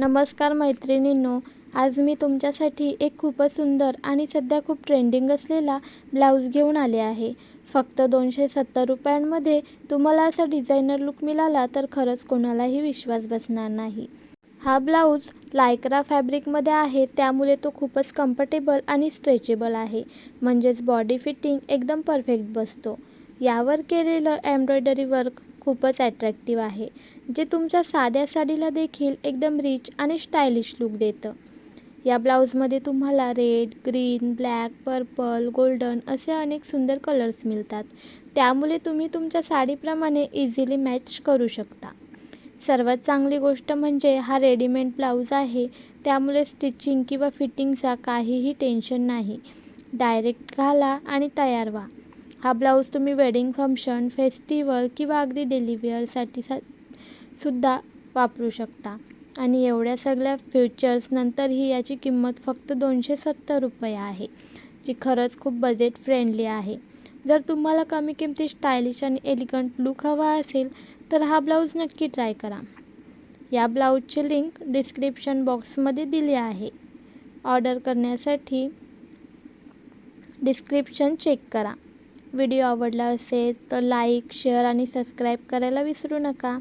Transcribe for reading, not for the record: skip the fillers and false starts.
नमस्कार मैत्रिणींनो, आज मी तुमच्यासाठी एक खूपच सुंदर आणि सध्या खूप ट्रेंडिंग असलेला ब्लाऊज घेऊन आले आहे. फक्त 270 रुपयांमध्ये तुम्हाला असा डिझायनर लुक मिळाला तर खरंच कोणालाही विश्वास बसणार नाही. हा ब्लाऊज लायक्रा फॅब्रिकमध्ये आहे, त्यामुळे तो खूपच कम्फर्टेबल आणि स्ट्रेचेबल आहे. म्हणजेच बॉडी फिटिंग एकदम परफेक्ट बसतो. यावर केलेलं एम्ब्रॉयडरी वर्क खूपच अट्रॅक्टिव्ह आहे, जे तुमच्या साध्या साडीला देखील एकदम रिच आणि स्टायलिश लुक देतं. या ब्लाऊजमध्ये तुम्हाला red, green, black, purple, golden असे अनेक सुंदर कलर्स मिळतात. त्यामुळे तुम्ही तुमच्या साडीप्रमाणे इझिली मॅच करू शकता. सर्वात चांगली गोष्ट म्हणजे हा रेडीमेड ब्लाऊज आहे, त्यामुळे स्टिचिंग किंवा फिटिंगचा काहीही टेन्शन नाही. डायरेक्ट घाला आणि तयार व्हा. हा ब्लाऊज तुम्ही वेडिंग फंक्शन, फेस्टिवल किंवा अगदी डेली वेअरसाठी सुद्धा वापरू शकता. आणि एवढ्या सगळ्या फीचर्स नंतरही याची किंमत फक्त 270 रुपये आहे, जी खरंच खूप बजेट फ्रेंडली आहे. जर तुम्हाला कमी किमतीत स्टायलिश आणि एलिगंट लुक हवा असेल तर हा ब्लाऊज नक्की ट्राय करा. या ब्लाऊजची लिंक डिस्क्रिप्शन बॉक्समध्ये दिली आहे. ऑर्डर करण्यासाठी डिस्क्रिप्शन चेक करा. व्हिडिओ आवडला असेल तर लाईक, शेअर आणि सबस्क्राईब करायला विसरू नका.